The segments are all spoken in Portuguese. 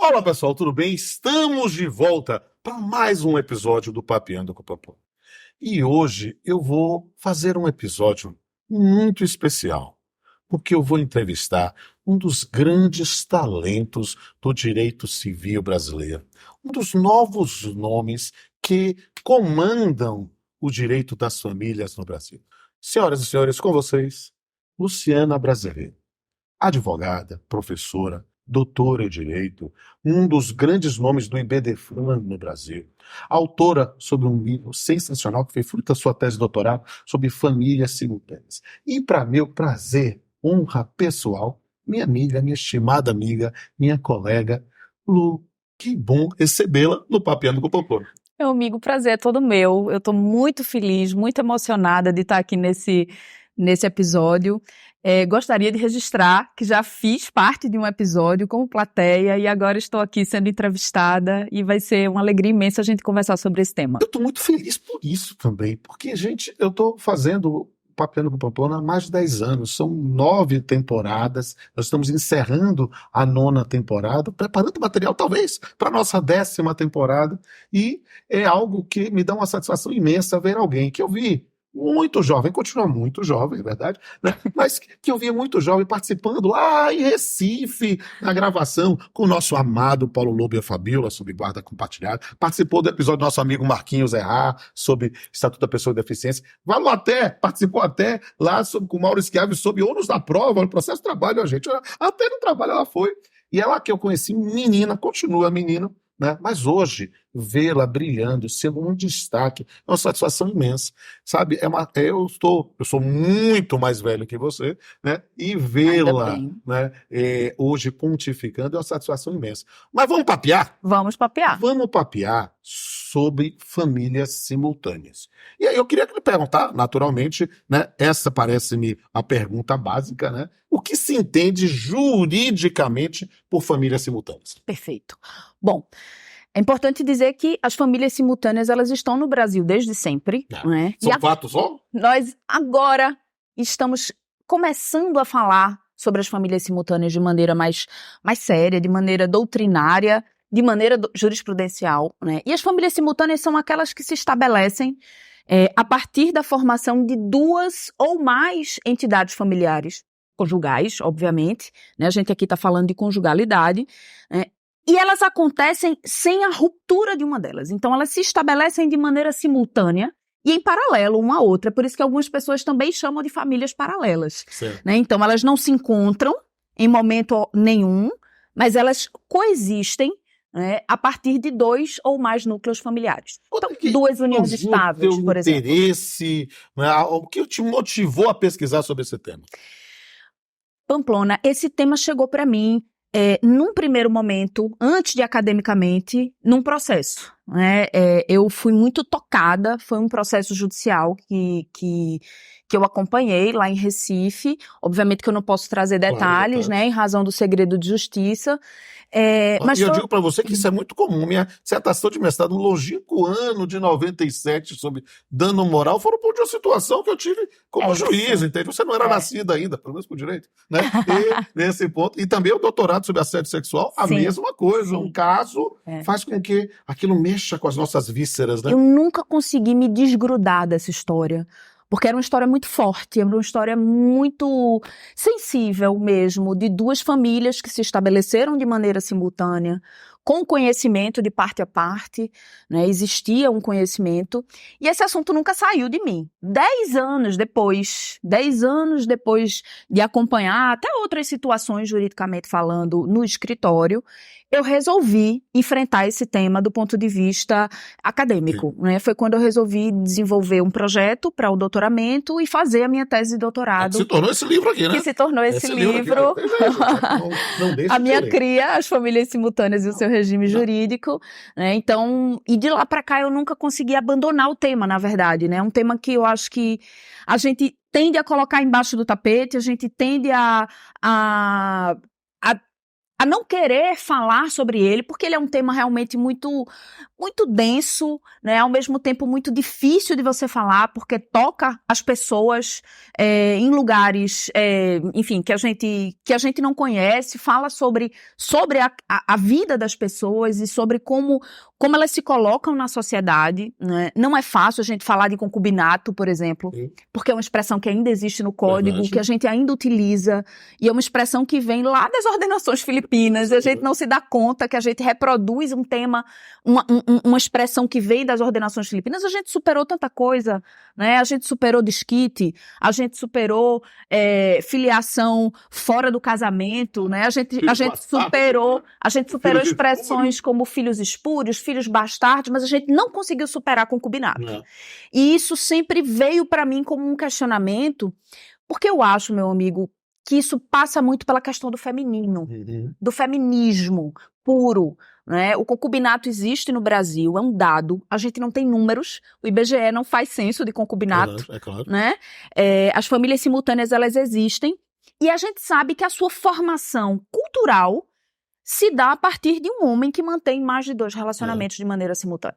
Olá pessoal, tudo bem? Estamos de volta para mais um episódio do Papeando com o Pampona. E hoje eu vou fazer um episódio muito especial, porque eu vou entrevistar um dos grandes talentos do direito civil brasileiro, um dos novos nomes que comandam o direito das famílias no Brasil. Senhoras e senhores, com vocês, Luciana Brasilê, advogada, professora, doutora em Direito, um dos grandes nomes do IBDFAN no Brasil. Autora sobre um livro sensacional que foi fruto da sua tese de doutorado sobre famílias simultâneas. E para meu prazer, honra pessoal, minha amiga, minha estimada amiga, minha colega, Lu, que bom recebê-la no Papeando com o Pampona. Meu amigo, prazer é todo meu. Eu estou muito feliz, muito emocionada de estar aqui nesse episódio. Gostaria de registrar que já fiz parte de um episódio como plateia e agora estou aqui sendo entrevistada e vai ser uma alegria imensa a gente conversar sobre esse tema. Eu estou muito feliz por isso também, porque, gente, eu estou fazendo Papeando com o Pampona há mais de 10 anos, são 9 temporadas, nós estamos encerrando a 9ª temporada, preparando material talvez para a nossa 10ª temporada, e é algo que me dá uma satisfação imensa ver alguém que eu vi muito jovem, continua muito jovem, é verdade, né? Mas que eu via muito jovem participando lá em Recife, na gravação, com o nosso amado Paulo Lobo e a Fabíola, sobre guarda compartilhada, participou do episódio do nosso amigo Marquinhos Errar, sobre Estatuto da Pessoa com Deficiência, participou até lá com o Mauro Schiavi, sobre ônus da prova, no processo de trabalho, a gente, até no trabalho ela foi, e ela que eu conheci menina, continua menina, né? Mas hoje, vê-la brilhando, sendo um destaque, é uma satisfação imensa, sabe? Eu sou muito mais velho que você, né? E vê-la, né, hoje pontificando é uma satisfação imensa. Mas vamos papear? Vamos papear. Vamos papear sobre famílias simultâneas. E aí eu queria lhe perguntar, naturalmente, né? Essa parece-me a pergunta básica, né? O que se entende juridicamente por famílias simultâneas? Perfeito. Bom, é importante dizer que as famílias simultâneas, elas estão no Brasil desde sempre. Né? São fatos só? Nós agora estamos começando a falar sobre as famílias simultâneas de maneira mais séria, de maneira doutrinária, de maneira jurisprudencial. Né? E as famílias simultâneas são aquelas que se estabelecem a partir da formação de 2 ou mais entidades familiares, conjugais, obviamente, né? A gente aqui está falando de conjugalidade, né? E elas acontecem sem a ruptura de uma delas. Então, elas se estabelecem de maneira simultânea e em paralelo uma à outra. Por isso que algumas pessoas também chamam de famílias paralelas. Né? Então, elas não se encontram em momento nenhum, mas elas coexistem, né, a partir de 2 ou mais núcleos familiares. Então, 2 uniões estáveis, por exemplo. Interesse, né? O que te motivou a pesquisar sobre esse tema? Pamplona, esse tema chegou para mim num primeiro momento, antes de academicamente, num processo. Né? Eu fui muito tocada, foi um processo judicial que eu acompanhei lá em Recife. Obviamente que eu não posso trazer detalhes, né, em razão do segredo de justiça. Mas eu digo para você que isso é muito comum. Minha dissertação de mestrado, no longínquo ano de 97, sobre dano moral, foram por uma situação que eu tive como juiz, entende? Você não era nascida ainda, pelo menos por direito, né? E nesse ponto. E também o doutorado sobre assédio sexual, a mesma coisa. Um caso faz com que aquilo mexa com as nossas vísceras, né? Eu nunca consegui me desgrudar dessa história. Porque era uma história muito forte, era uma história muito sensível mesmo, de 2 famílias que se estabeleceram de maneira simultânea, com conhecimento de parte a parte, né? Existia um conhecimento, e esse assunto nunca saiu de mim. 10 anos depois de acompanhar até outras situações juridicamente falando no escritório, eu resolvi enfrentar esse tema do ponto de vista acadêmico. Né? Foi quando eu resolvi desenvolver um projeto para o doutoramento e fazer a minha tese de doutorado. Se tornou esse livro aqui, né? Que se tornou esse livro. Não deixa a minha cria, As Famílias Simultâneas e o Seu Regime Jurídico. Né? Então, e de lá para cá eu nunca consegui abandonar o tema, na verdade. Né? Um tema que eu acho que a gente tende a colocar embaixo do tapete, a gente tende a a não querer falar sobre ele, porque ele é um tema realmente muito, muito denso, né? Ao mesmo tempo muito difícil de você falar, porque toca as pessoas em lugares, enfim, que a gente não conhece, fala sobre a vida das pessoas e sobre como elas se colocam na sociedade, né? Não é fácil a gente falar de concubinato, por exemplo, porque é uma expressão que ainda existe no código, Verdade. que a gente ainda utiliza, e é uma expressão que vem lá das ordenações filipinas, e a gente não se dá conta que a gente reproduz um tema, uma expressão que vem das ordenações filipinas. A gente superou tanta coisa, né? A gente superou desquite, a gente superou filiação fora do casamento, né? A gente superou expressões como filhos espúrios, filhos bastardos, mas a gente não conseguiu superar concubinato. Não. E isso sempre veio para mim como um questionamento, porque eu acho, meu amigo, que isso passa muito pela questão do feminino, do feminismo puro, né? O concubinato existe no Brasil, é um dado, a gente não tem números, o IBGE não faz censo de concubinato, É claro. né? As famílias simultâneas, elas existem, e a gente sabe que a sua formação cultural se dá a partir de um homem que mantém mais de 2 relacionamentos de maneira simultânea.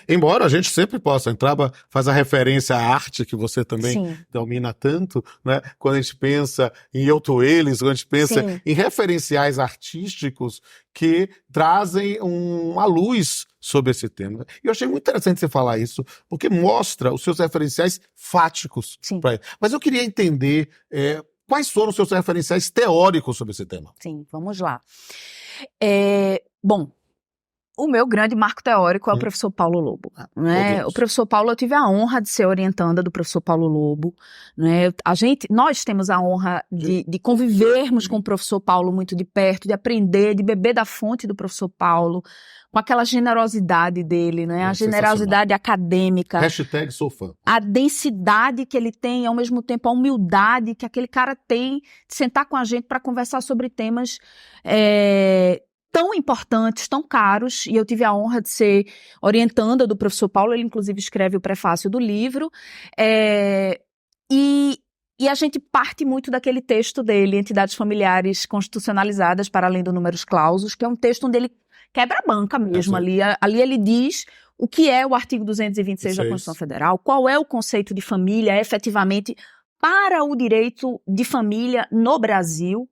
Embora a gente sempre possa, Entraba faz a referência à arte, que você também Sim. domina tanto, né? Quando a gente pensa em eu, tu, eles, quando a gente pensa Sim. em referenciais artísticos que trazem uma luz sobre esse tema. E eu achei muito interessante você falar isso, porque mostra os seus referenciais fáticos para ele. Mas eu queria entender quais foram os seus referenciais teóricos sobre esse tema. Sim, vamos lá. Bom, o meu grande marco teórico é o professor Paulo Lobo, né? O professor Paulo, eu tive a honra de ser orientanda do professor Paulo Lobo, né? Nós temos a honra de convivermos com o professor Paulo muito de perto, de aprender, de beber da fonte do professor Paulo, com aquela generosidade dele, né? A generosidade acadêmica. Hashtag sou fã. A densidade que ele tem, ao mesmo tempo a humildade que aquele cara tem de sentar com a gente para conversar sobre temas tão importantes, tão caros, e eu tive a honra de ser orientanda do professor Paulo, ele inclusive escreve o prefácio do livro, e a gente parte muito daquele texto dele, Entidades Familiares Constitucionalizadas para além do Numerus Clausus, que é um texto onde ele quebra a banca mesmo, ali ele diz o que é o artigo 226 da Constituição Federal, qual é o conceito de família efetivamente para o direito de família no Brasil,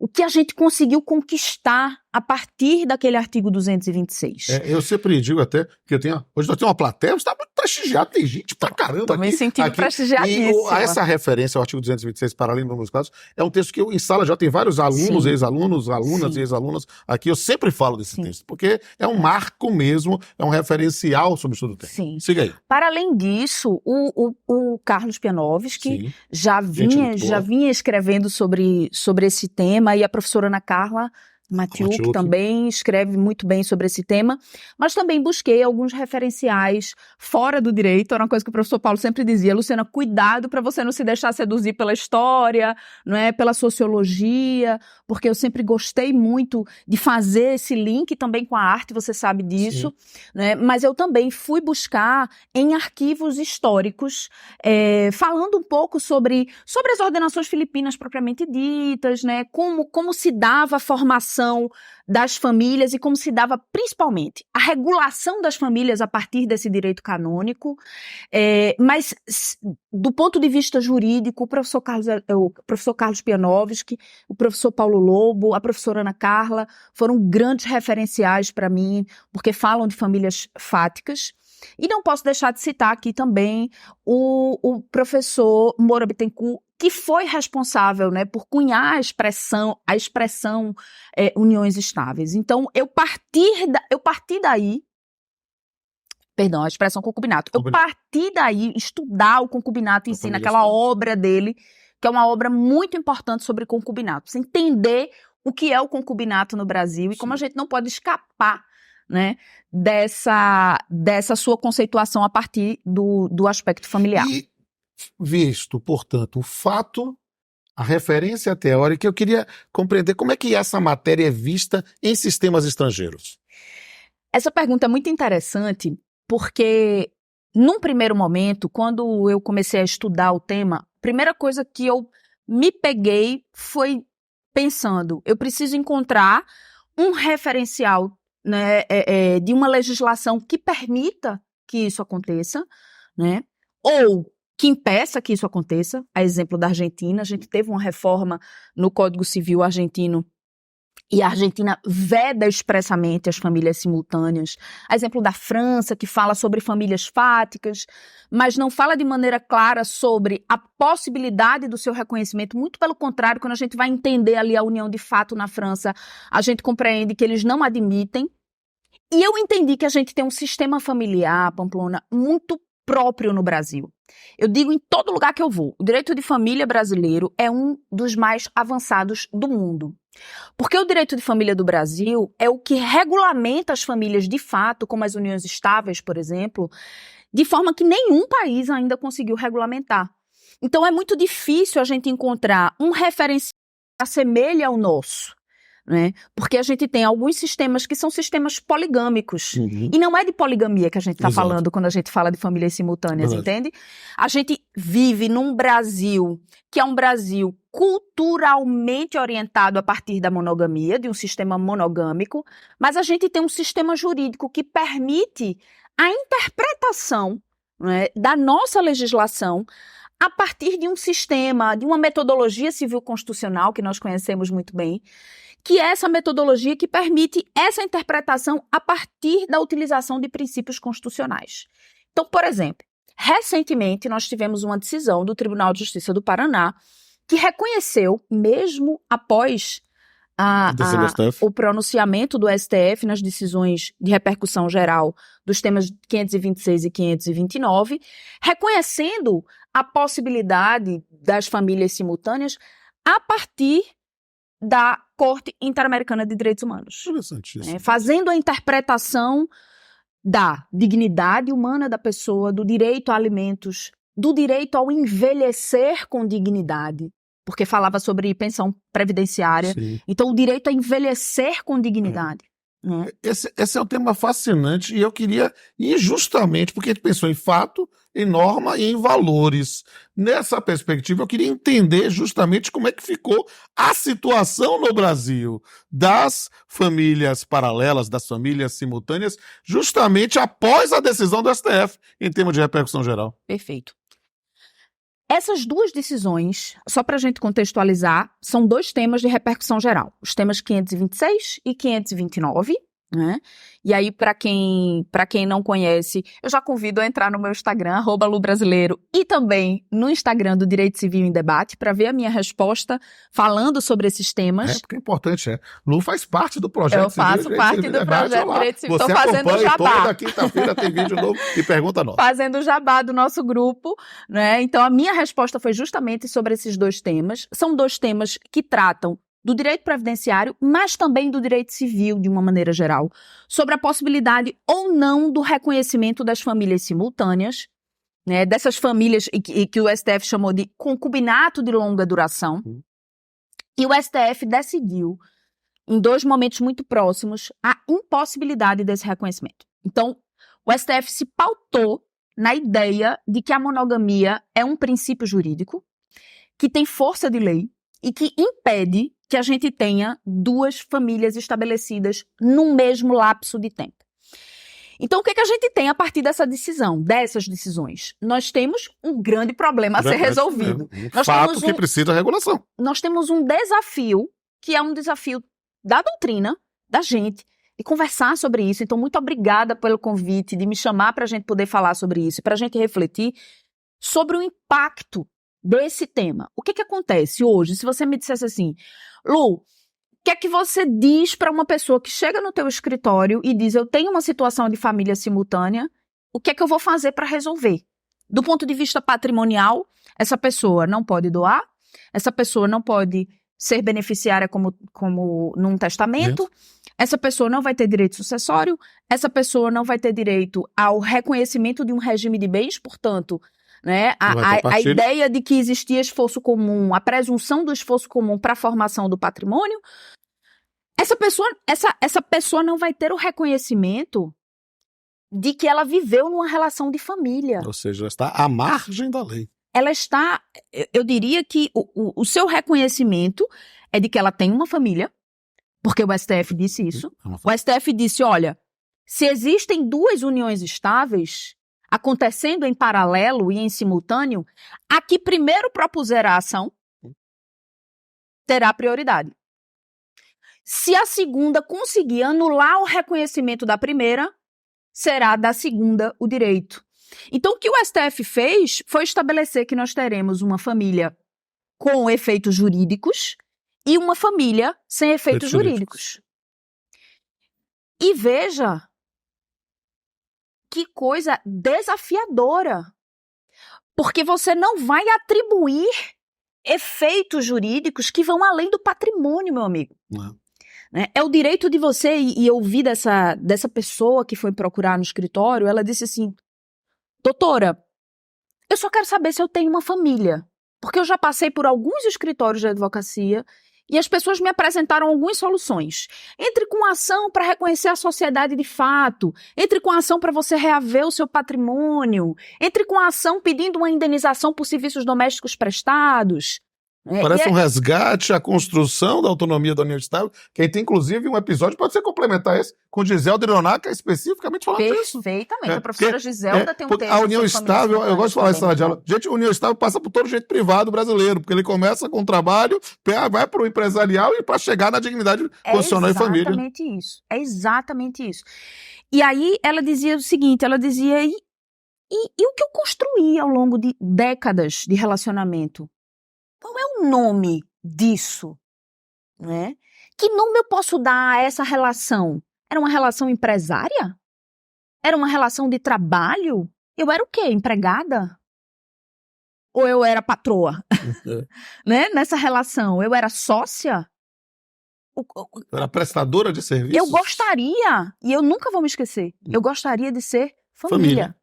o que a gente conseguiu conquistar a partir daquele artigo 226. Eu sempre digo até que hoje nós temos uma plateia, você está muito prestigiado, tem gente pra caramba aqui. Estou me sentindo prestigiadíssima. E essa referência ao artigo 226, para além dos meus casos, é um texto que eu em sala já tem vários alunos, ex-alunos, alunas e ex-alunas aqui, eu sempre falo desse texto, porque é um marco mesmo, é um referencial sobre o estudo do tempo. Siga aí. Para além disso, o Carlos Pianovski já vinha escrevendo sobre esse tema, e a professora Ana Carla Matiuk também escreve muito bem sobre esse tema, mas também busquei alguns referenciais fora do direito. Era uma coisa que o professor Paulo sempre dizia: Luciana, cuidado para você não se deixar seduzir pela história, não é, pela sociologia, porque eu sempre gostei muito de fazer esse link também com a arte, você sabe disso, né? Mas eu também fui buscar em arquivos históricos, falando um pouco sobre as ordenações filipinas propriamente ditas, né? Como se dava a formação das famílias e como se dava principalmente a regulação das famílias a partir desse direito canônico, mas do ponto de vista jurídico, o professor Carlos Pianovski, o professor Paulo Lobo, a professora Ana Carla foram grandes referenciais para mim, porque falam de famílias fáticas. E não posso deixar de citar aqui também o professor Moura Bittencourt, que foi responsável, né, por cunhar a expressão uniões estáveis. Então, eu parti daí, perdão, a expressão concubinato. Eu parti daí estudar o concubinato em si, naquela obra dele, que é uma obra muito importante sobre concubinato. Você entender o que é o concubinato no Brasil e como a gente não pode escapar, né, dessa sua conceituação a partir do aspecto familiar. E visto, portanto, o fato, a referência teórica, eu queria compreender como é que essa matéria é vista em sistemas estrangeiros. Essa pergunta é muito interessante porque, num primeiro momento, quando eu comecei a estudar o tema, a primeira coisa que eu me peguei foi pensando, eu preciso encontrar um referencial, né, de uma legislação que permita que isso aconteça, né, ou que impeça que isso aconteça. A exemplo da Argentina, a gente teve uma reforma no Código Civil argentino e a Argentina veda expressamente as famílias simultâneas. A exemplo da França, que fala sobre famílias fáticas, mas não fala de maneira clara sobre a possibilidade do seu reconhecimento. Muito pelo contrário, quando a gente vai entender ali a união de fato na França, a gente compreende que eles não admitem. E eu entendi que a gente tem um sistema familiar, Pamplona, muito próprio no Brasil. Eu digo em todo lugar que eu vou, o direito de família brasileiro é um dos mais avançados do mundo. Porque o direito de família do Brasil é o que regulamenta as famílias de fato, como as uniões estáveis, por exemplo, de forma que nenhum país ainda conseguiu regulamentar. Então é muito difícil a gente encontrar um referencial que assemelhe ao nosso, né? Porque a gente tem alguns sistemas que são sistemas poligâmicos. Uhum. E não é de poligamia que a gente está Exato. falando quando a gente fala de famílias simultâneas, Verdade. entende? A gente vive num Brasil que é um Brasil culturalmente orientado a partir da monogamia, de um sistema monogâmico, mas a gente tem um sistema jurídico que permite a interpretação, né, da nossa legislação a partir de um sistema, de uma metodologia civil constitucional que nós conhecemos muito bem, que é essa metodologia que permite essa interpretação a partir da utilização de princípios constitucionais. Então, por exemplo, recentemente nós tivemos uma decisão do Tribunal de Justiça do Paraná que reconheceu, mesmo após o pronunciamento do STF nas decisões de repercussão geral dos temas 526 e 529, reconhecendo a possibilidade das famílias simultâneas a partir da Corte Interamericana de Direitos Humanos. Interessantíssimo. Fazendo a interpretação da dignidade humana da pessoa, do direito a alimentos, do direito ao envelhecer com dignidade, porque falava sobre pensão previdenciária. Sim. Então, o direito a envelhecer com dignidade. Esse é um tema fascinante e eu queria ir justamente porque a gente pensou em fato, em norma e em valores. Nessa perspectiva, eu queria entender justamente como é que ficou a situação no Brasil das famílias paralelas, das famílias simultâneas, justamente após a decisão do STF, em termos de repercussão geral. Perfeito. Essas duas decisões, só para a gente contextualizar, são dois temas de repercussão geral. Os temas 526 e 529, né? E aí, para quem não conhece, eu já convido a entrar no meu Instagram, @lubrasileiro, e também no Instagram do Direito Civil em Debate, para ver a minha resposta falando sobre esses temas. Porque é importante, Lu faz parte do projeto. Eu faço parte do projeto Direito Civil. Estou fazendo o jabá. Toda quinta-feira tem vídeo novo e pergunta nova. Fazendo o jabá do nosso grupo, né? Então, a minha resposta foi justamente sobre esses dois temas. São dois temas que tratam do direito previdenciário, mas também do direito civil, de uma maneira geral, sobre a possibilidade ou não do reconhecimento das famílias simultâneas, né, dessas famílias que o STF chamou de concubinato de longa duração. E o STF decidiu, em dois momentos muito próximos, a impossibilidade desse reconhecimento. Então, o STF se pautou na ideia de que a monogamia é um princípio jurídico que tem força de lei e que impede que a gente tenha duas famílias estabelecidas no mesmo lapso de tempo. Então, o que a gente tem a partir dessas decisões? Nós temos um grande problema a ser resolvido. Fato que precisa de regulação. Nós temos um desafio, que é um desafio da doutrina, da gente, de conversar sobre isso. Então, muito obrigada pelo convite, de me chamar para a gente poder falar sobre isso, para a gente refletir sobre o impacto desse tema. O que acontece hoje? Se você me dissesse assim, Lu, o que é que você diz para uma pessoa que chega no teu escritório e diz, eu tenho uma situação de família simultânea, o que é que eu vou fazer para resolver? Do ponto de vista patrimonial, essa pessoa não pode doar, essa pessoa não pode ser beneficiária como num testamento, essa pessoa não vai ter direito sucessório, essa pessoa não vai ter direito ao reconhecimento de um regime de bens, portanto, né, a ideia de que existia esforço comum, a presunção do esforço comum para a formação do patrimônio, essa pessoa não vai ter o reconhecimento de que ela viveu numa relação de família. Ou seja, ela está à margem da lei. Ela está, eu diria que o seu reconhecimento é de que ela tem uma família, porque o STF disse isso. O STF disse, olha, se existem duas uniões estáveis acontecendo em paralelo e em simultâneo, a que primeiro propuser a ação terá prioridade. Se a segunda conseguir anular o reconhecimento da primeira, será da segunda o direito. Então, o que o STF fez foi estabelecer que nós teremos uma família com efeitos jurídicos e uma família sem efeitos jurídicos. E veja que coisa desafiadora, porque você não vai atribuir efeitos jurídicos que vão além do patrimônio, meu amigo. Não. É o direito de você, e eu ouvi dessa pessoa que foi procurar no escritório, ela disse assim, doutora, eu só quero saber se eu tenho uma família, porque eu já passei por alguns escritórios de advocacia e as pessoas me apresentaram algumas soluções. Entre com ação para reconhecer a sociedade de fato, entre com ação para você reaver o seu patrimônio, entre com ação pedindo uma indenização por serviços domésticos prestados. Parece um resgate, a construção da autonomia da União Estável, que aí tem inclusive um episódio, pode ser complementar esse, com Giselda Ironaca, especificamente falando disso. Perfeitamente, a professora Giselda tem um texto. A União Estável, eu gosto de falar em sala de aula, gente, a União Estável passa por todo o jeito privado brasileiro, porque ele começa com o trabalho, vai para o empresarial e para chegar na dignidade constitucional e família. É exatamente isso. E aí ela dizia o seguinte, ela dizia, e o que eu construí ao longo de décadas de relacionamento? Qual é o nome disso? Né? Que nome eu posso dar a essa relação? Era uma relação empresária? Era uma relação de trabalho? Eu era o quê? Empregada? Ou eu era patroa? Né? Nessa relação, eu era sócia? Era prestadora de serviços? Eu gostaria, e eu nunca vou me esquecer, eu gostaria de ser família.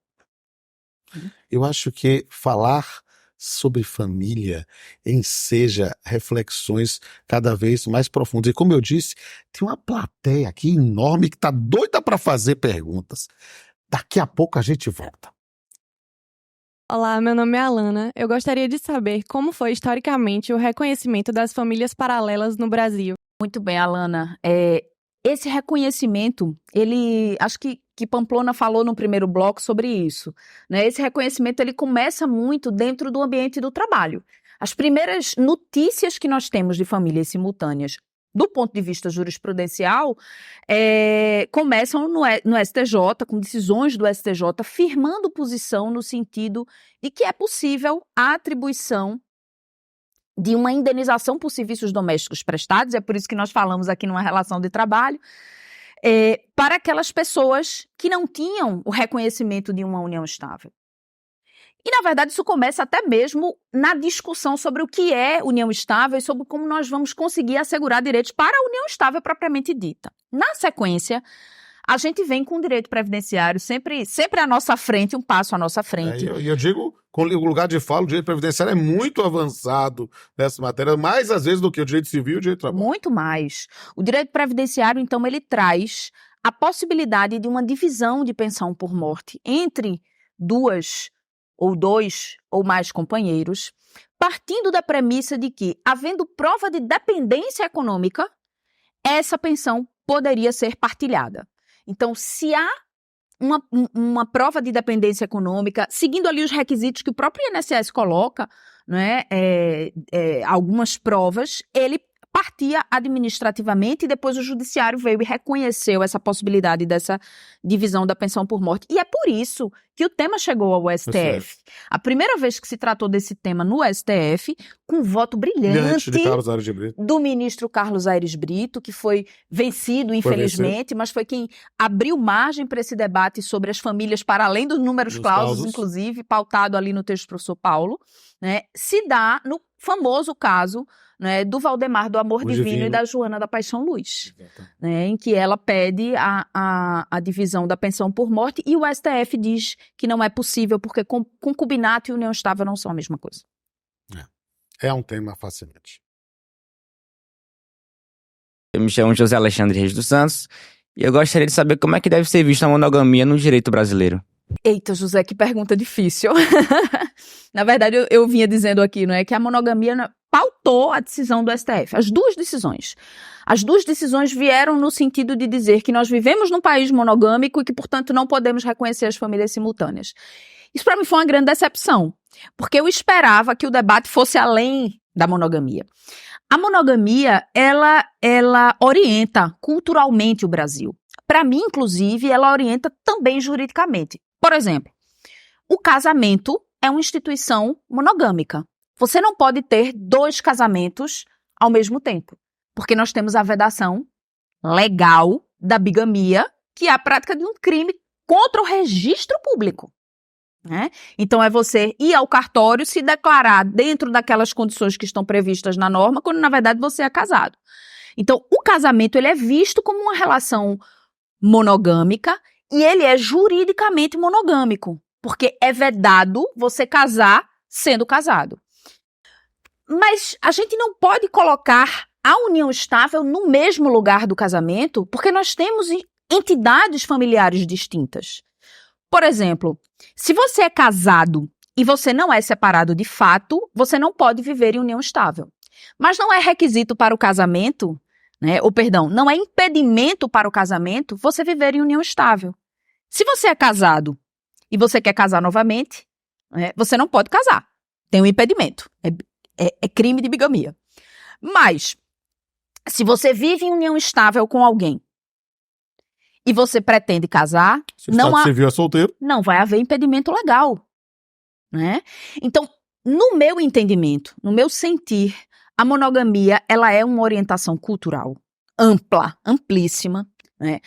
Eu acho que falar sobre família enseja reflexões cada vez mais profundas. E como eu disse, tem uma plateia aqui enorme que está doida para fazer perguntas. Daqui a pouco a gente volta. Olá, meu nome é Alana. Eu gostaria de saber como foi historicamente o reconhecimento das famílias paralelas no Brasil. Muito bem, Alana. Esse reconhecimento, acho que Pamplona falou no primeiro bloco sobre isso, né? Esse reconhecimento, ele começa muito dentro do ambiente do trabalho. As primeiras notícias que nós temos de famílias simultâneas, do ponto de vista jurisprudencial, começam no STJ, com decisões do STJ, firmando posição no sentido de que é possível a atribuição de uma indenização por serviços domésticos prestados, é por isso que nós falamos aqui numa relação de trabalho, para aquelas pessoas que não tinham o reconhecimento de uma união estável. E, na verdade, isso começa até mesmo na discussão sobre o que é união estável e sobre como nós vamos conseguir assegurar direitos para a união estável propriamente dita. Na sequência, a gente vem com o direito previdenciário sempre à nossa frente, um passo à nossa frente. Eu digo, com o lugar de fala, o direito previdenciário é muito avançado nessa matéria, mais às vezes do que o direito civil e o direito do trabalho. Muito mais. O direito previdenciário, então, ele traz a possibilidade de uma divisão de pensão por morte entre duas ou dois ou mais companheiros, partindo da premissa de que, havendo prova de dependência econômica, essa pensão poderia ser partilhada. Então, se há uma prova de dependência econômica, seguindo ali os requisitos que o próprio INSS coloca, né, algumas provas, ele partia administrativamente e depois o judiciário veio e reconheceu essa possibilidade dessa divisão da pensão por morte. E é por isso que o tema chegou ao STF. A primeira vez que se tratou desse tema no STF, com um voto brilhante do ministro Carlos Aires Brito, que foi vencido, infelizmente, mas foi quem abriu margem para esse debate sobre as famílias para além dos números clausos, inclusive, pautado ali no texto do professor Paulo, né, se dá no famoso caso, né, do Valdemar do Amor Divino e da Joana da Paixão Luz, né, em que ela pede a divisão da pensão por morte e o STF diz que não é possível porque concubinato e união estável não são a mesma coisa. É um tema fascinante. Eu me chamo José Alexandre Reis dos Santos e eu gostaria de saber como é que deve ser vista a monogamia no direito brasileiro. Eita, José, que pergunta difícil. Na verdade, eu vinha dizendo aqui, não é, que a monogamia pautou a decisão do STF. As duas decisões. As duas decisões vieram no sentido de dizer que nós vivemos num país monogâmico e que, portanto, não podemos reconhecer as famílias simultâneas. Isso para mim foi uma grande decepção, porque eu esperava que o debate fosse além da monogamia. A monogamia, ela orienta culturalmente o Brasil. Para mim, inclusive, ela orienta também juridicamente. Por exemplo, o casamento é uma instituição monogâmica. Você não pode ter 2 casamentos ao mesmo tempo, porque nós temos a vedação legal da bigamia, que é a prática de um crime contra o registro público. Né? Então é você ir ao cartório, se declarar dentro daquelas condições que estão previstas na norma, quando na verdade você é casado. Então o casamento ele é visto como uma relação monogâmica e ele é juridicamente monogâmico, porque é vedado você casar sendo casado. Mas a gente não pode colocar a união estável no mesmo lugar do casamento, porque nós temos entidades familiares distintas. Por exemplo, se você é casado e você não é separado de fato, você não pode viver em união estável. Mas não é requisito para o casamento, né? Ou perdão, não é impedimento para o casamento você viver em união estável. Se você é casado e você quer casar novamente, né, você não pode casar. Tem um impedimento. É crime de bigamia. Mas, se você vive em união estável com alguém e você pretende casar, Se o Estado Civil é solteiro, não vai haver impedimento legal. Né? Então, no meu entendimento, no meu sentir, a monogamia ela é uma orientação cultural ampla, amplíssima. Né?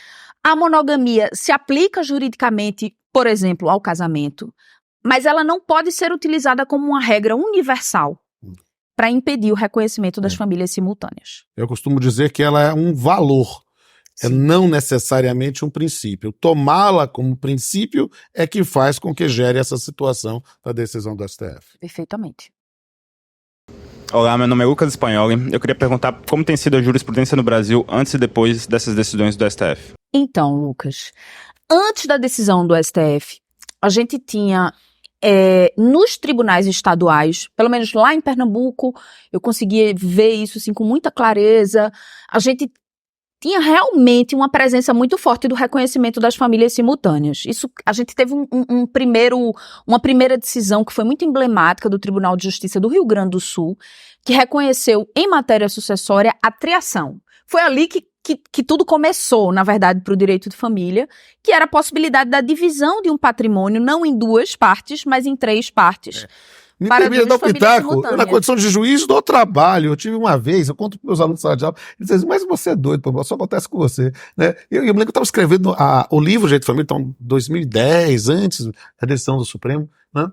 A monogamia se aplica juridicamente, por exemplo, ao casamento, mas ela não pode ser utilizada como uma regra universal para impedir o reconhecimento das famílias simultâneas. Eu costumo dizer que ela é um valor, é não necessariamente um princípio. Tomá-la como princípio é que faz com que gere essa situação da decisão do STF. Perfeitamente. Olá, meu nome é Lucas Spagnoli. Eu queria perguntar como tem sido a jurisprudência no Brasil antes e depois dessas decisões do STF. Então, Lucas, antes da decisão do STF, a gente tinha nos tribunais estaduais, pelo menos lá em Pernambuco, eu conseguia ver isso assim, com muita clareza, a gente tinha realmente uma presença muito forte do reconhecimento das famílias simultâneas. Isso, a gente teve uma primeira decisão que foi muito emblemática do Tribunal de Justiça do Rio Grande do Sul, que reconheceu em matéria sucessória a triação. Foi ali que tudo começou, na verdade, para o direito de família, que era a possibilidade da divisão de um patrimônio, não em 2 partes, mas em 3 partes. Me permita dar um pitaco, eu, na condição de juiz do trabalho, eu tive uma vez, eu conto para meus alunos de sala de aula, eles dizem, mas você é doido, pô, só acontece com você. Né? Eu me lembro que eu estava escrevendo o livro Direito de Família, então, 2010, antes da decisão do Supremo, né?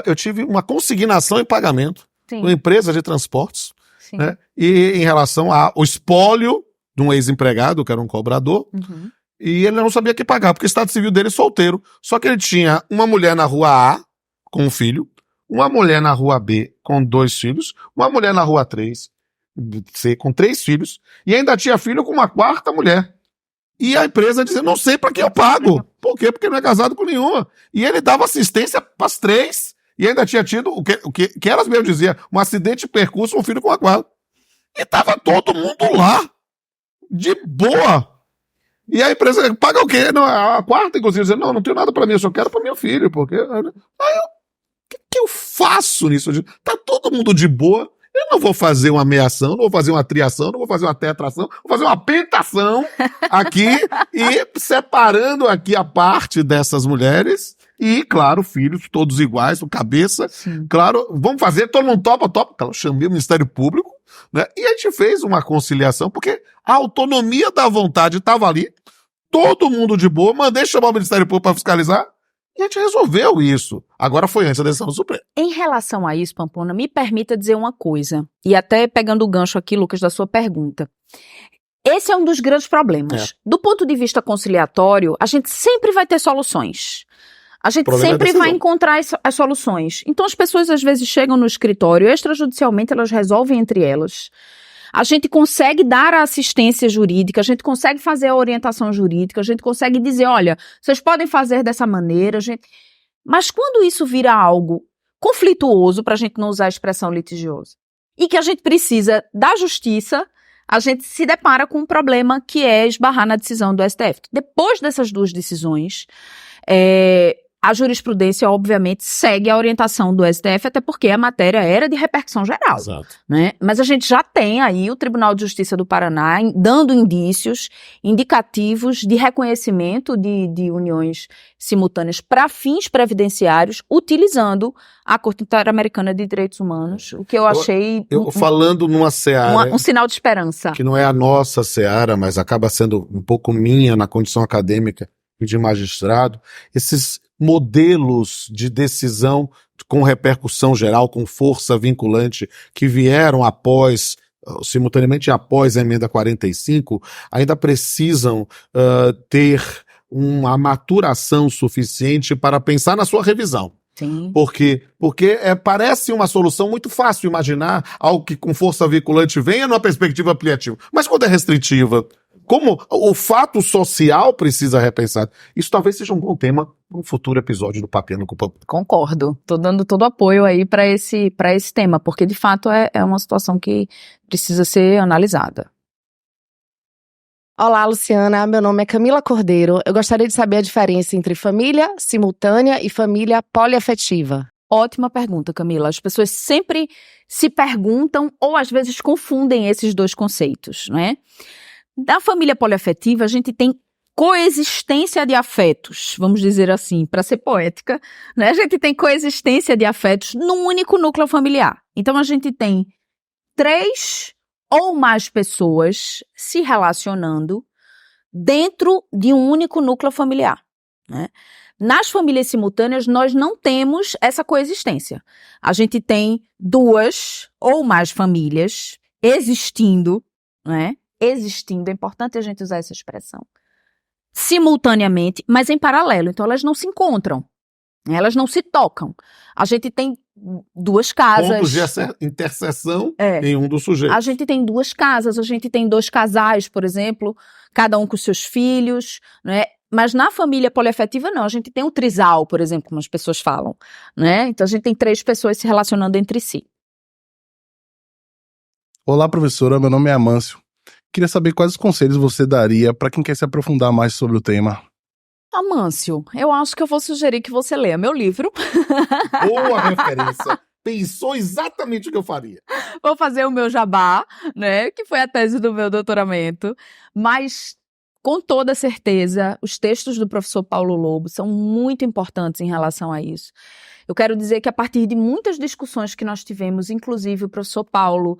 Eu tive uma consignação em pagamento de uma empresa de transportes, né? E em relação ao espólio de um ex-empregado, que era um cobrador, e ele não sabia que pagar, porque o estado civil dele é solteiro. Só que ele tinha uma mulher na rua A, com um filho, uma mulher na rua B, com 2 filhos, uma mulher na rua C, com 3 filhos, e ainda tinha filho com uma 4ª mulher. E a empresa dizia, não sei pra que eu pago. Por quê? Porque não é casado com nenhuma. E ele dava assistência pras 3, e ainda tinha tido, o que elas mesmas diziam, um acidente de percurso, um filho com a 4. E tava todo mundo lá. De boa. E a empresa paga o quê? Não, a 4ª, inclusive, dizendo, não tenho nada pra mim, eu só quero pra meu filho, porque... Aí o que eu faço nisso? Tá todo mundo de boa, eu não vou fazer uma meação, não vou fazer uma triação, não vou fazer uma tetração, vou fazer uma pentação aqui e separando aqui a parte dessas mulheres e, claro, filhos todos iguais, com cabeça, claro, vamos fazer, todo mundo topa, eu chamei o Ministério Público, né? E a gente fez uma conciliação, porque a autonomia da vontade estava ali, todo mundo de boa, mandei chamar o Ministério Público para fiscalizar, e a gente resolveu isso. Agora foi antes da decisão do Supremo. Em relação a isso, Pamplona, me permita dizer uma coisa, e até pegando o gancho aqui, Lucas, da sua pergunta. Esse é um dos grandes problemas. Do ponto de vista conciliatório, a gente sempre vai ter soluções. A gente sempre vai encontrar as soluções. Então, as pessoas, às vezes, chegam no escritório, extrajudicialmente, elas resolvem entre elas. A gente consegue dar a assistência jurídica, a gente consegue fazer a orientação jurídica, a gente consegue dizer, olha, vocês podem fazer dessa maneira, mas quando isso vira algo conflituoso, para a gente não usar a expressão litigiosa, e que a gente precisa da justiça, a gente se depara com um problema que é esbarrar na decisão do STF. Depois dessas duas decisões, a jurisprudência, obviamente, segue a orientação do STF, até porque a matéria era de repercussão geral. Exato. Né? Mas a gente já tem aí o Tribunal de Justiça do Paraná dando indícios, indicativos de reconhecimento de uniões simultâneas para fins previdenciários, utilizando a Corte Interamericana de Direitos Humanos, o que eu achei falando numa seara um sinal de esperança. que não é a nossa seara, mas acaba sendo um pouco minha na condição acadêmica e de magistrado, esses modelos de decisão com repercussão geral, com força vinculante, que vieram simultaneamente após a emenda 45, ainda precisam ter uma maturação suficiente para pensar na sua revisão. Sim. Porque parece uma solução muito fácil imaginar algo que com força vinculante venha numa perspectiva ampliativa. Mas quando é restritiva, como o fato social precisa repensar. Isso talvez seja um bom tema para um futuro episódio do Papeando com Pampulha. Concordo. Tô dando todo o apoio aí para esse tema, porque de fato é uma situação que precisa ser analisada. Olá, Luciana. Meu nome é Camila Cordeiro. Eu gostaria de saber a diferença entre família simultânea e família poliafetiva. Ótima pergunta, Camila. As pessoas sempre se perguntam ou às vezes confundem esses dois conceitos, não é? Da família poliafetiva, a gente tem coexistência de afetos, vamos dizer assim, para ser poética, né? A gente tem coexistência de afetos num único núcleo familiar. Então, a gente tem 3 ou mais pessoas se relacionando dentro de um único núcleo familiar, né? Nas famílias simultâneas, nós não temos essa coexistência. A gente tem 2 ou mais famílias existindo, né? Existindo, é importante a gente usar essa expressão, simultaneamente, mas em paralelo. Então, elas não se encontram, elas não se tocam. A gente tem 2 casas. Pontos de interseção em um dos sujeitos. A gente tem 2 casas, a gente tem 2 casais, por exemplo, cada um com seus filhos, né? Mas na família poliafetiva, não. A gente tem um trisal, por exemplo, como as pessoas falam, né? Então, a gente tem 3 pessoas se relacionando entre si. Olá, professora. Meu nome é Amâncio. Queria saber quais conselhos você daria para quem quer se aprofundar mais sobre o tema. Amâncio, eu acho que eu vou sugerir que você leia meu livro. Boa referência. Pensou exatamente o que eu faria. Vou fazer o meu jabá, né? Que foi a tese do meu doutoramento. Mas, com toda certeza, os textos do professor Paulo Lobo são muito importantes em relação a isso. Eu quero dizer que a partir de muitas discussões que nós tivemos, inclusive o professor Paulo,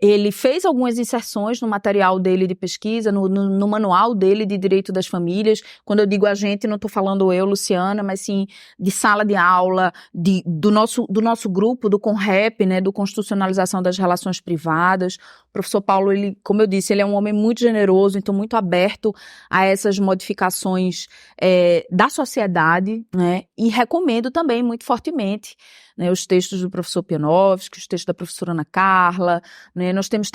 ele fez algumas inserções no material dele de pesquisa, no manual dele de Direito das Famílias. Quando eu digo a gente, não estou falando eu, Luciana, mas sim de sala de aula, do nosso grupo, do CONREP, né, do Constitucionalização das Relações Privadas. O professor Paulo, ele, como eu disse, ele é um homem muito generoso, então muito aberto a essas modificações da sociedade, né, e recomendo também muito fortemente, né, os textos do professor Pianovski, os textos da professora Ana Carla, né, nós temos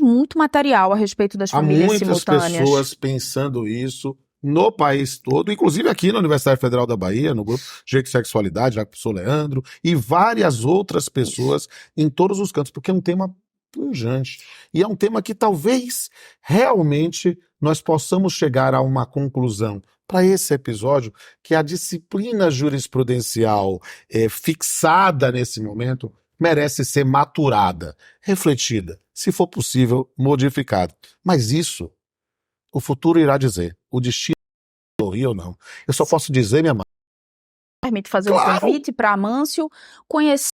muito material a respeito das famílias simultâneas. Há muitas pessoas pensando isso no país todo, inclusive aqui na Universidade Federal da Bahia, no grupo Direito e Sexualidade, já com o professor Leandro, e várias outras pessoas em todos os cantos, porque é um tema pujante. E é um tema que talvez realmente nós possamos chegar a uma conclusão para esse episódio, que a disciplina jurisprudencial fixada nesse momento merece ser maturada, refletida, se for possível, modificada. Mas isso, o futuro irá dizer. O destino sorrir ou não. Eu só posso dizer, minha mãe. Permite fazer um convite para Amâncio conhecer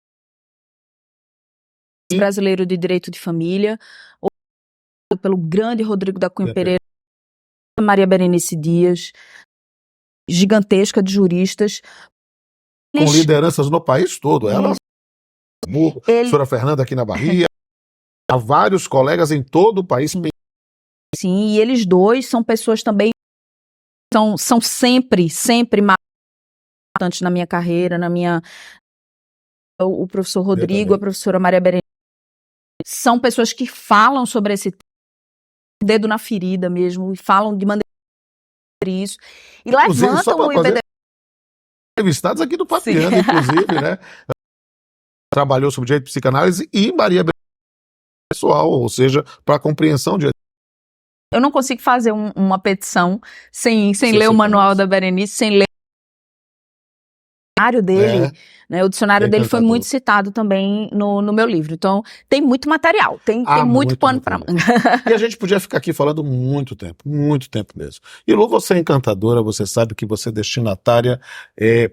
o brasileiro de direito de família, pelo grande Rodrigo da Cunha Pereira, Maria Berenice Dias, gigantesca de juristas. Com lideranças no país todo. Ela, a professora Fernanda aqui na Bahia, há vários colegas em todo o país. Sim, e eles dois são pessoas também, são sempre importantes na minha carreira, o professor Rodrigo, a professora Maria Berenice, são pessoas que falam sobre esse dedo na ferida mesmo, e falam de maneira isso, e Inclusive, só levantam pra o fazer IBD. entrevistados aqui do Papiano, inclusive, né? Trabalhou sobre direito de psicanálise e Maria pessoal, ou seja, para a compreensão de... Eu não consigo fazer uma petição sem ler o manual da Berenice, sem ler o dicionário dele. Né? O dicionário dele foi muito citado também no meu livro. Então, tem muito material, tem muito pano para manga. E a gente podia ficar aqui falando muito tempo mesmo. E Lu, você é encantadora, você sabe que você é destinatária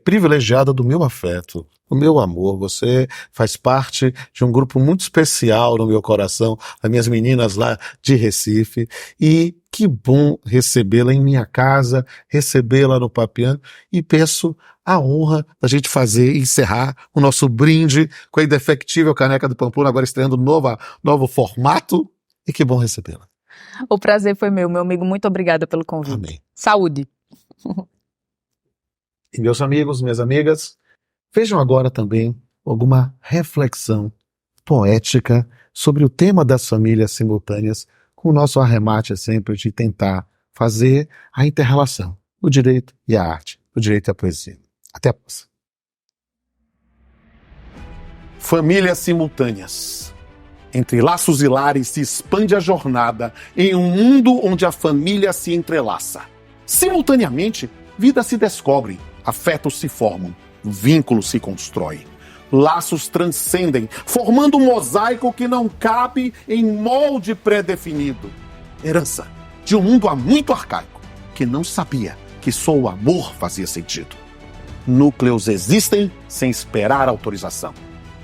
privilegiada do meu afeto, do meu amor. Você faz parte de um grupo muito especial no meu coração, as minhas meninas lá de Recife. E que bom recebê-la em minha casa, recebê-la no Papiano, e peço a honra da gente fazer e encerrar o nosso brinde com a indefectível caneca do Pamplona, agora estreando novo formato, e que bom recebê-la. O prazer foi meu amigo, muito obrigada pelo convite. Amém. Saúde. E meus amigos, minhas amigas, vejam agora também alguma reflexão poética sobre o tema das famílias simultâneas, com o nosso arremate sempre de tentar fazer a inter-relação, o direito e a arte, o direito e a poesia. Até a próxima. Famílias simultâneas. Entre laços e lares se expande a jornada em um mundo onde a família se entrelaça. Simultaneamente, vidas se descobrem, afetos se formam, vínculos se constroem. Laços transcendem, formando um mosaico que não cabe em molde pré-definido. Herança de um mundo há muito arcaico, que não sabia que só o amor fazia sentido. Núcleos existem sem esperar autorização.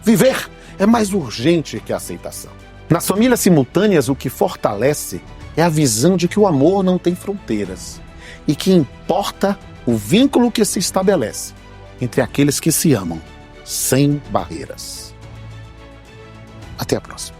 Viver é mais urgente que a aceitação. Nas famílias simultâneas, o que fortalece é a visão de que o amor não tem fronteiras e que importa o vínculo que se estabelece entre aqueles que se amam, sem barreiras. Até a próxima.